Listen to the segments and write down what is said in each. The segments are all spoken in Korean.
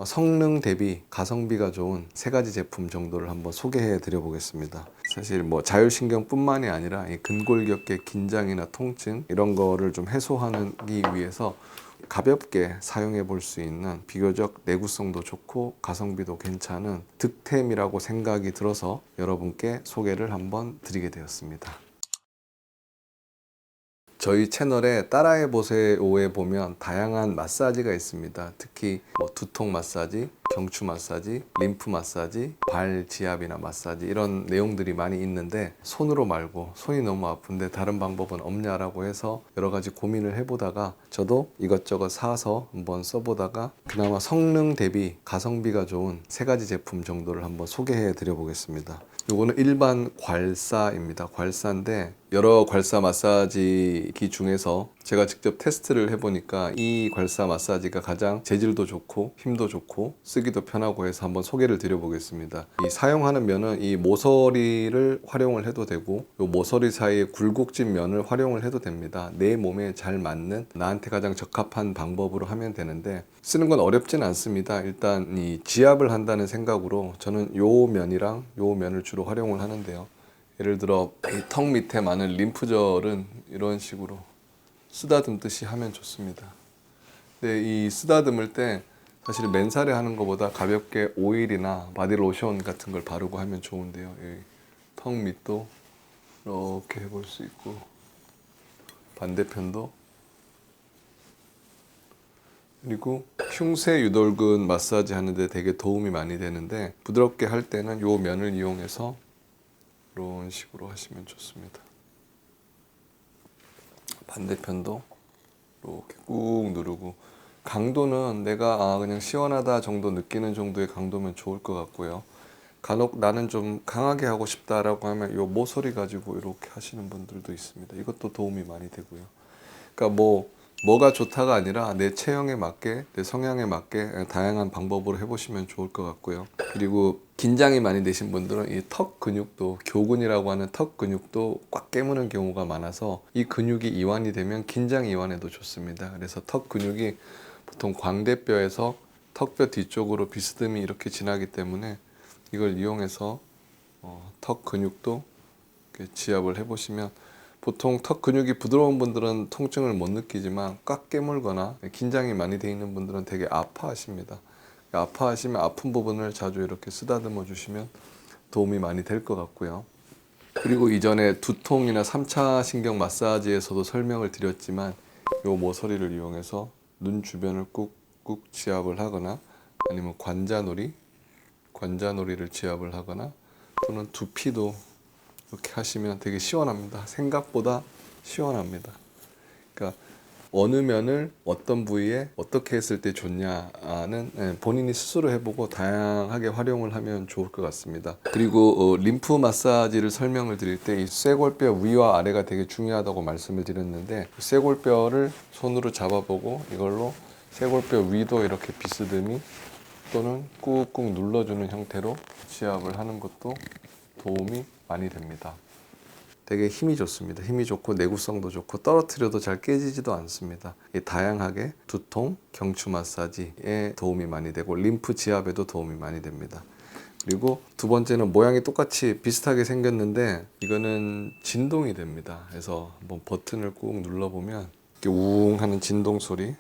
성능 대비 가성비가 좋은 세 가지 제품 정도를 한번 소개해 드려 보겠습니다. 사실 자율신경뿐만이 아니라 이 근골격계 긴장이나 통증 이런 거를 좀 해소하기 위해서 가볍게 사용해 볼 수 있는 비교적 내구성도 좋고 가성비도 괜찮은 득템이라고 생각이 들어서 여러분께 소개를 한번 드리게 되었습니다. 저희 채널에 따라해보세요에 보면 다양한 마사지가 있습니다. 특히 두통 마사지, 경추 마사지, 림프 마사지, 발 지압이나 마사지 이런 내용들이 많이 있는데 손으로 말고 손이 너무 아픈데 다른 방법은 없냐라고 해서 여러 가지 고민을 해보다가 저도 이것저것 사서 한번 써보다가 그나마 성능 대비 가성비가 좋은 세 가지 제품 정도를 한번 소개해 드려 보겠습니다. 요거는 일반 괄사입니다. 괄사인데 여러 괄사 마사지기 중에서 제가 직접 테스트를 해보니까 이 괄사 마사지가 가장 재질도 좋고 힘도 좋고 쓰기도 편하고 해서 한번 소개를 드려보겠습니다. 이 사용하는 면은 이 모서리를 활용을 해도 되고 이 모서리 사이에 굴곡진 면을 활용을 해도 됩니다. 내 몸에 잘 맞는 나한테 가장 적합한 방법으로 하면 되는데 쓰는 건 어렵진 않습니다. 일단 이 지압을 한다는 생각으로 저는 요 면이랑 요 면을 주로 활용을 하는데요. 예를 들어 이 턱 밑에 많은 림프절은 이런 식으로 쓰다듬듯이 하면 좋습니다. 근데 이 쓰다듬을 때 사실 맨살에 하는 것보다 가볍게 오일이나 바디로션 같은 걸 바르고 하면 좋은데요. 턱 밑도 이렇게 해볼 수 있고 반대편도, 그리고 흉쇄 유돌근 마사지 하는데 되게 도움이 많이 되는데 부드럽게 할 때는 요 면을 이용해서 이런 식으로 하시면 좋습니다. 반대편도 이렇게 꾹 누르고, 강도는 내가 그냥 시원하다 정도 느끼는 정도의 강도면 좋을 것 같고요. 간혹 나는 좀 강하게 하고 싶다라고 하면 요 모서리 가지고 이렇게 하시는 분들도 있습니다. 이것도 도움이 많이 되고요. 그러니까 뭐가 좋다가 아니라 내 체형에 맞게, 내 성향에 맞게 다양한 방법으로 해보시면 좋을 것 같고요. 그리고 긴장이 많이 되신 분들은 이 턱 근육도, 교근이라고 하는 턱 근육도 꽉 깨무는 경우가 많아서 이 근육이 이완이 되면 긴장 이완에도 좋습니다. 그래서 턱 근육이 보통 광대뼈에서 턱뼈 뒤쪽으로 비스듬히 이렇게 지나기 때문에 이걸 이용해서 턱 근육도 이렇게 지압을 해보시면, 보통 턱 근육이 부드러운 분들은 통증을 못 느끼지만 꽉 깨물거나 긴장이 많이 돼 있는 분들은 되게 아파하십니다. 아파하시면 아픈 부분을 자주 이렇게 쓰다듬어 주시면 도움이 많이 될 것 같고요. 그리고 이전에 두통이나 3차 신경 마사지에서도 설명을 드렸지만 이 모서리를 이용해서 눈 주변을 꾹꾹 지압을 하거나 아니면 관자놀이를 지압을 하거나 또는 두피도 이렇게 하시면 되게 시원합니다. 생각보다 시원합니다. 그러니까 어느 면을 어떤 부위에 어떻게 했을 때 좋냐는 본인이 스스로 해보고 다양하게 활용을 하면 좋을 것 같습니다. 그리고 림프 마사지를 설명을 드릴 때 이 쇄골뼈 위와 아래가 되게 중요하다고 말씀을 드렸는데, 쇄골뼈를 손으로 잡아보고 이걸로 쇄골뼈 위도 이렇게 비스듬히 또는 꾹꾹 눌러주는 형태로 지압을 하는 것도 도움이 많이 됩니다. 되게 힘이 좋습니다. 힘이 좋고 내구성도 좋고 떨어뜨려도 잘 깨지지도 않습니다. 다양하게 두통, 경추 마사지에 도움이 많이 되고 림프 지압에도 도움이 많이 됩니다. 그리고 두 번째는 모양이 똑같이 비슷하게 생겼는데 이거는 진동이 됩니다. 그래서 한번 버튼을 꾹 눌러보면 이렇게 우웅 하는 진동 소리.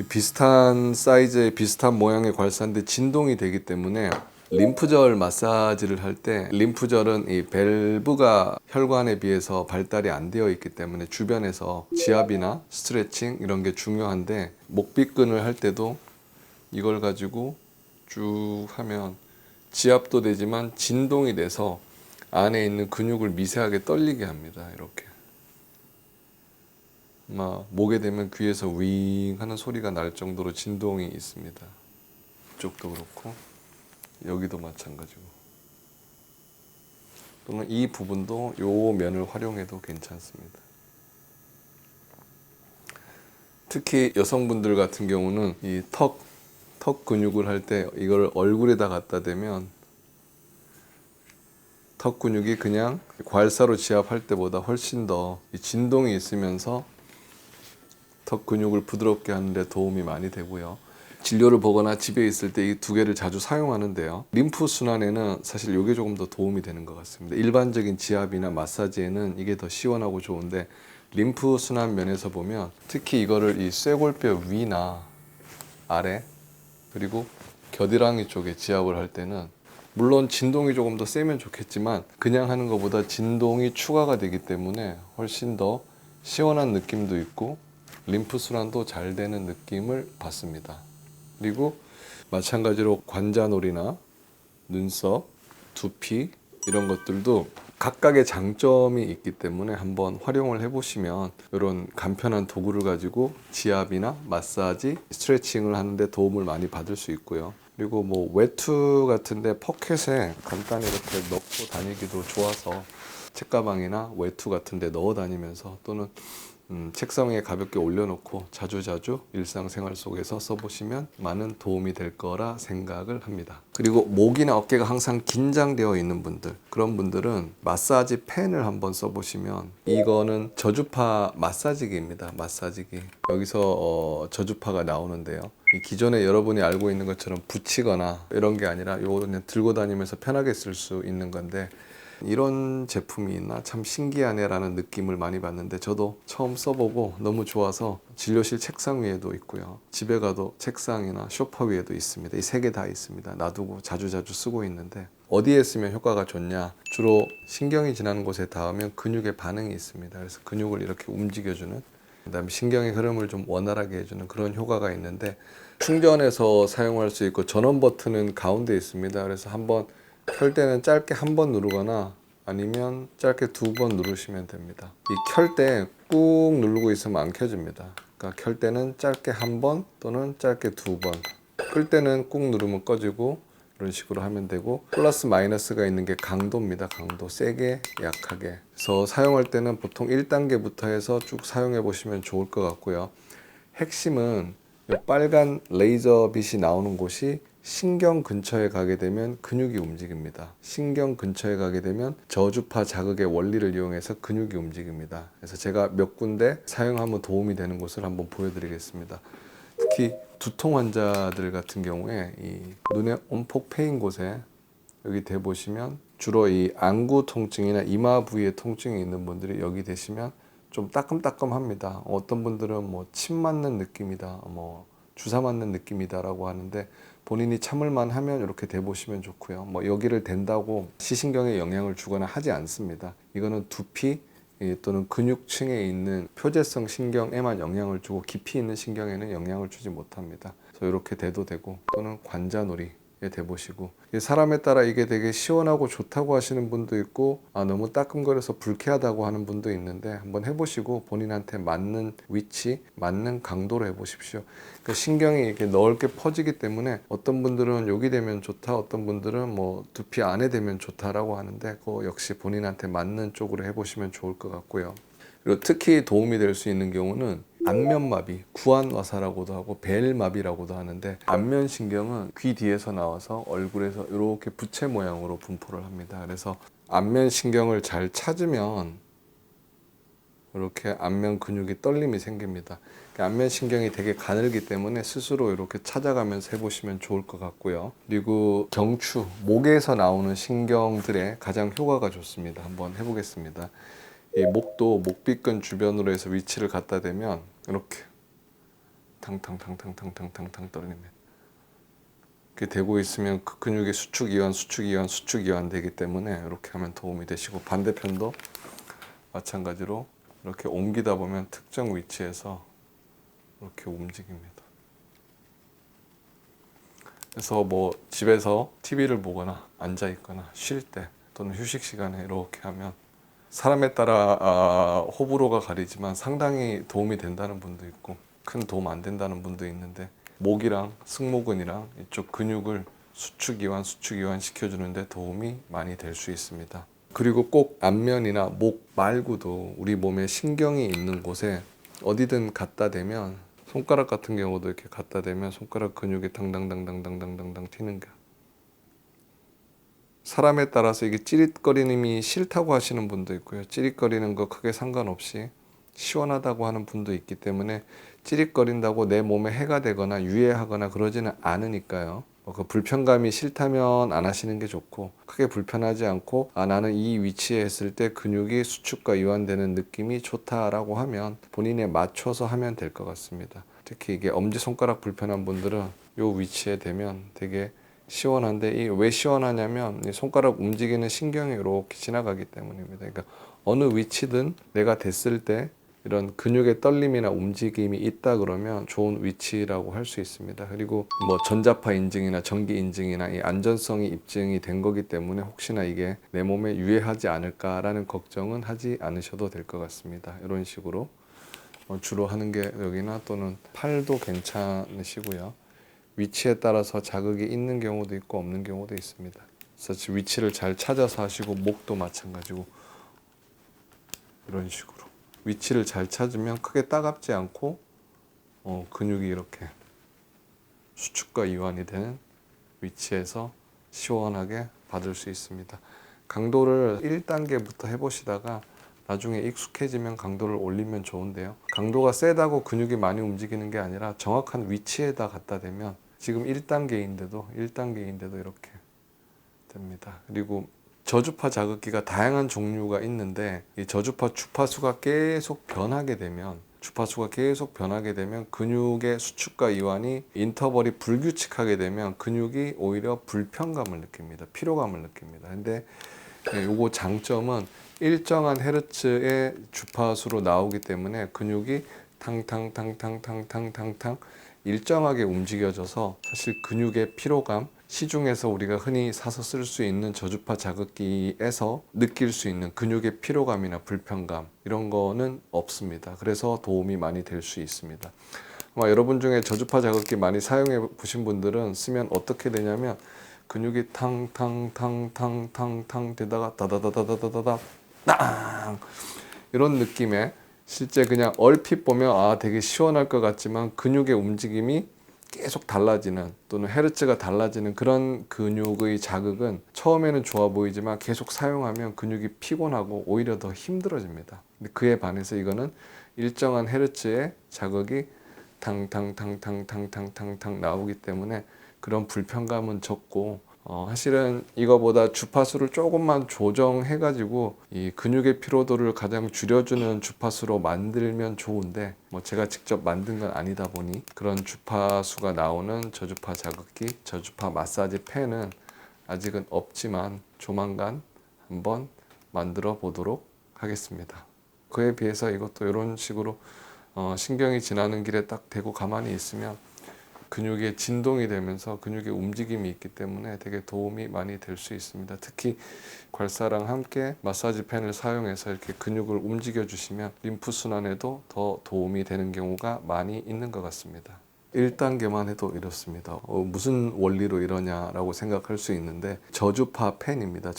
비슷한 사이즈의 비슷한 모양의 괄사인데 진동이 되기 때문에 림프절 마사지를 할 때, 림프절은 이 밸브가 혈관에 비해서 발달이 안 되어 있기 때문에 주변에서 지압이나 스트레칭 이런 게 중요한데, 목비근을 할 때도 이걸 가지고 쭉 하면 지압도 되지만 진동이 돼서 안에 있는 근육을 미세하게 떨리게 합니다. 이렇게 목에 대면 귀에서 윙 하는 소리가 날 정도로 진동이 있습니다. 이쪽도 그렇고 여기도 마찬가지고, 또는 이 부분도 요 면을 활용해도 괜찮습니다. 특히 여성분들 같은 경우는 이 턱 근육을 할 때 이걸 얼굴에다 갖다 대면 턱 근육이 그냥 괄사로 지압할 때보다 훨씬 더 진동이 있으면서 턱 근육을 부드럽게 하는 데 도움이 많이 되고요. 진료를 보거나 집에 있을 때 이 두 개를 자주 사용하는데요. 림프 순환에는 사실 이게 조금 더 도움이 되는 것 같습니다. 일반적인 지압이나 마사지에는 이게 더 시원하고 좋은데 림프 순환 면에서 보면 특히 이거를 이 쇄골뼈 위나 아래 그리고 겨드랑이 쪽에 지압을 할 때는 물론 진동이 조금 더 세면 좋겠지만 그냥 하는 것보다 진동이 추가가 되기 때문에 훨씬 더 시원한 느낌도 있고 림프 순환도 잘 되는 느낌을 받습니다. 그리고 마찬가지로 관자놀이나 눈썹, 두피 이런 것들도 각각의 장점이 있기 때문에 한번 활용을 해보시면 이런 간편한 도구를 가지고 지압이나 마사지, 스트레칭을 하는데 도움을 많이 받을 수 있고요. 그리고 뭐 외투 같은데 포켓에 간단히 이렇게 넣고 다니기도 좋아서 책가방이나 외투 같은데 넣어 다니면서 또는 책상 위에 가볍게 올려놓고 자주자주 일상생활 속에서 써보시면 많은 도움이 될 거라 생각을 합니다. 그리고 목이나 어깨가 항상 긴장되어 있는 분들, 그런 분들은 마사지 펜을 한번 써보시면, 이거는 저주파 마사지기입니다. 마사지기. 여기서 저주파가 나오는데요. 이 기존에 여러분이 알고 있는 것처럼 붙이거나 이런 게 아니라 이거 그냥 들고 다니면서 편하게 쓸 수 있는 건데, 이런 제품이 있나 참 신기하네 라는 느낌을 많이 받는데, 저도 처음 써보고 너무 좋아서 진료실 책상 위에도 있고요, 집에 가도 책상이나 소파 위에도 있습니다. 이 세 개 다 있습니다. 놔두고 자주자주 쓰고 있는데, 어디에 쓰면 효과가 좋냐, 주로 신경이 지나는 곳에 닿으면 근육에 반응이 있습니다. 그래서 근육을 이렇게 움직여주는, 그 다음에 신경의 흐름을 좀 원활하게 해주는 그런 효과가 있는데, 충전해서 사용할 수 있고 전원 버튼은 가운데 있습니다. 그래서 한번 켤 때는 짧게 한 번 누르거나 아니면 짧게 두 번 누르시면 됩니다. 이 켤 때 꾹 누르고 있으면 안 켜집니다. 그러니까 켤 때는 짧게 한 번 또는 짧게 두 번, 끌 때는 꾹 누르면 꺼지고, 이런 식으로 하면 되고, 플러스 마이너스가 있는 게 강도입니다. 강도 세게 약하게. 그래서 사용할 때는 보통 1단계부터 해서 쭉 사용해 보시면 좋을 것 같고요. 핵심은 이 빨간 레이저 빛이 나오는 곳이 신경 근처에 가게 되면 근육이 움직입니다. 신경 근처에 가게 되면 저주파 자극의 원리를 이용해서 근육이 움직입니다. 그래서 제가 몇 군데 사용하면 도움이 되는 곳을 한번 보여드리겠습니다. 특히 두통 환자들 같은 경우에 이 눈의 온폭 패인 곳에 여기 대보시면 주로 이 안구 통증이나 이마 부위에 통증이 있는 분들이 여기 대시면 좀 따끔따끔합니다. 어떤 분들은 뭐 침 맞는 느낌이다, 뭐 주사 맞는 느낌이다라고 하는데, 본인이 참을만 하면 이렇게 대보시면 좋고요. 뭐 여기를 댄다고 시신경에 영향을 주거나 하지 않습니다. 이거는 두피 또는 근육층에 있는 표재성 신경에만 영향을 주고 깊이 있는 신경에는 영향을 주지 못합니다. 그래서 이렇게 대도 되고, 또는 관자놀이 대보시고, 사람에 따라 이게 되게 시원하고 좋다고 하시는 분도 있고, 너무 따끔거려서 불쾌하다고 하는 분도 있는데, 한번 해보시고 본인한테 맞는 위치, 맞는 강도로 해보십시오. 그러니까 신경이 이렇게 넓게 퍼지기 때문에 어떤 분들은 여기 되면 좋다, 어떤 분들은 뭐 두피 안에 되면 좋다라고 하는데, 그거 역시 본인한테 맞는 쪽으로 해보시면 좋을 것 같고요. 그리고 특히 도움이 될 수 있는 경우는 안면마비, 구안와사라고도 하고 벨마비라고도 하는데, 안면신경은 귀 뒤에서 나와서 얼굴에서 이렇게 부채 모양으로 분포를 합니다. 그래서 안면신경을 잘 찾으면 이렇게 안면 근육이 떨림이 생깁니다. 안면신경이 되게 가늘기 때문에 스스로 이렇게 찾아가면서 해보시면 좋을 것 같고요. 그리고 경추, 목에서 나오는 신경들의 가장 효과가 좋습니다. 한번 해보겠습니다. 이 목도 목비근 주변으로 해서 위치를 갖다 대면 이렇게 탕탕탕탕탕탕탕탕 떨립니다. 이렇게 대고 있으면 그 근육의 수축이완, 수축이완, 수축이완 되기 때문에 이렇게 하면 도움이 되시고, 반대편도 마찬가지로 이렇게 옮기다 보면 특정 위치에서 이렇게 움직입니다. 그래서 뭐 집에서 TV를 보거나 앉아 있거나 쉴 때 또는 휴식 시간에 이렇게 하면 사람에 따라 호불호가 가리지만 상당히 도움이 된다는 분도 있고 큰 도움 안 된다는 분도 있는데, 목이랑 승모근이랑 이쪽 근육을 수축이완, 수축이완 시켜주는데 도움이 많이 될 수 있습니다. 그리고 꼭 안면이나 목 말고도 우리 몸에 신경이 있는 곳에 어디든 갖다 대면, 손가락 같은 경우도 이렇게 갖다 대면 손가락 근육이 당당당당당당당당 튀는 게, 사람에 따라서 이게 찌릿거리님이 싫다고 하시는 분도 있고요. 찌릿거리는 거 크게 상관없이 시원하다고 하는 분도 있기 때문에 찌릿거린다고 내 몸에 해가 되거나 유해하거나 그러지는 않으니까요. 그 불편감이 싫다면 안 하시는 게 좋고, 크게 불편하지 않고 나는 이 위치에 했을 때 근육이 수축과 이완되는 느낌이 좋다라고 하면 본인에 맞춰서 하면 될 것 같습니다. 특히 이게 엄지손가락 불편한 분들은 이 위치에 되면 되게 시원한데, 이 왜 시원하냐면 이 손가락 움직이는 신경이 이렇게 지나가기 때문입니다. 그러니까 어느 위치든 내가 됐을 때 이런 근육의 떨림이나 움직임이 있다 그러면 좋은 위치라고 할 수 있습니다. 그리고 뭐 전자파 인증이나 전기 인증이나 이 안전성이 입증이 된 거기 때문에 혹시나 이게 내 몸에 유해하지 않을까라는 걱정은 하지 않으셔도 될 것 같습니다. 이런 식으로 주로 하는 게 여기나 또는 팔도 괜찮으시고요. 위치에 따라서 자극이 있는 경우도 있고 없는 경우도 있습니다. 그래서 위치를 잘 찾아서 하시고, 목도 마찬가지고 이런 식으로 위치를 잘 찾으면 크게 따갑지 않고 근육이 이렇게 수축과 이완이 되는 위치에서 시원하게 받을 수 있습니다. 강도를 1단계부터 해보시다가 나중에 익숙해지면 강도를 올리면 좋은데요. 강도가 세다고 근육이 많이 움직이는 게 아니라 정확한 위치에다 갖다 대면 지금 1단계인데도 이렇게 됩니다. 그리고 저주파 자극기가 다양한 종류가 있는데, 이 저주파 주파수가 계속 변하게 되면 근육의 수축과 이완이 인터벌이 불규칙하게 되면 근육이 오히려 불편감을 느낍니다. 피로감을 느낍니다. 근데 요거 장점은 일정한 헤르츠의 주파수로 나오기 때문에 근육이 탕탕탕탕탕탕탕탕 일정하게 움직여져서 사실 근육의 피로감, 시중에서 우리가 흔히 사서 쓸 수 있는 저주파 자극기에서 느낄 수 있는 근육의 피로감이나 불편감, 이런 거는 없습니다. 그래서 도움이 많이 될 수 있습니다. 여러분 중에 저주파 자극기 많이 사용해 보신 분들은 쓰면 어떻게 되냐면 근육이 탕탕탕탕탕탕 되다가 다다다다다다다 땅, 이런 느낌에 실제 그냥 얼핏 보면 되게 시원할 것 같지만 근육의 움직임이 계속 달라지는, 또는 헤르츠가 달라지는 그런 근육의 자극은 처음에는 좋아 보이지만 계속 사용하면 근육이 피곤하고 오히려 더 힘들어집니다. 근데 그에 반해서 이거는 일정한 헤르츠의 자극이 탕탕탕탕탕탕탕탕 나오기 때문에 그런 불편감은 적고, 사실은 이거보다 주파수를 조금만 조정해 가지고 이 근육의 피로도를 가장 줄여주는 주파수로 만들면 좋은데, 제가 직접 만든 건 아니다 보니 그런 주파수가 나오는 저주파 자극기, 저주파 마사지 펜은 아직은 없지만 조만간 한번 만들어 보도록 하겠습니다. 그에 비해서 이것도 이런 식으로 신경이 지나는 길에 딱 대고 가만히 있으면 근육에 진동이 되면서 근육의 움직임이 있기 때문에 되게 도움이 많이 될 수 있습니다. 특히 괄사랑 함께 마사지 펜을 사용해서 이렇게 근육을 움직여 주시면 림프순환에도 더 도움이 되는 경우가 많이 있는 것 같습니다. 1단계만 해도 이렇습니다. 무슨 원리로 이러냐라고 생각할 수 있는데, 저주파 펜입니다.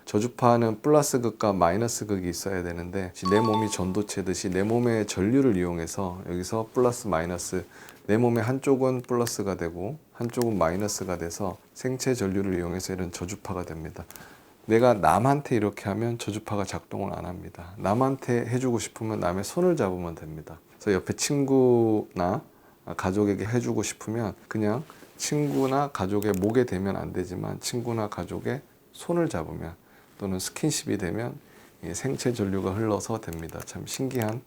저주파는 플러스 극과 마이너스 극이 있어야 되는데, 내 몸이 전도체듯이 내 몸의 전류를 이용해서 여기서 플러스 마이너스, 내 몸의 한쪽은 플러스가 되고 한쪽은 마이너스가 돼서 생체 전류를 이용해서 이런 저주파가 됩니다. 내가 남한테 이렇게 하면 저주파가 작동을 안 합니다. 남한테 해주고 싶으면 남의 손을 잡으면 됩니다. 그래서 옆에 친구나 가족에게 해주고 싶으면 그냥 친구나 가족의 목에 대면 안 되지만 친구나 가족의 손을 잡으면, 또는 스킨십이 되면 생체 전류가 흘러서 됩니다. 참 신기한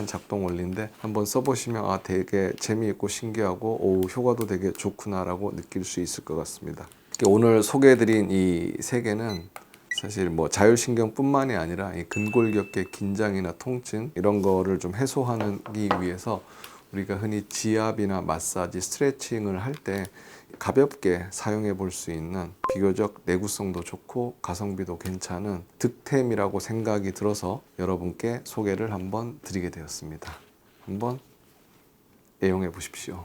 작동 원리인데 한번 써보시면 되게 재미있고 신기하고 효과도 되게 좋구나라고 느낄 수 있을 것 같습니다. 오늘 소개해드린 이 세 개는 사실 자율신경뿐만이 아니라 이 근골격계 긴장이나 통증 이런 거를 좀 해소하기 위해서 우리가 흔히 지압이나 마사지, 스트레칭을 할 때 가볍게 사용해 볼 수 있는, 비교적 내구성도 좋고 가성비도 괜찮은 득템이라고 생각이 들어서 여러분께 소개를 한번 드리게 되었습니다. 한번 애용해 보십시오.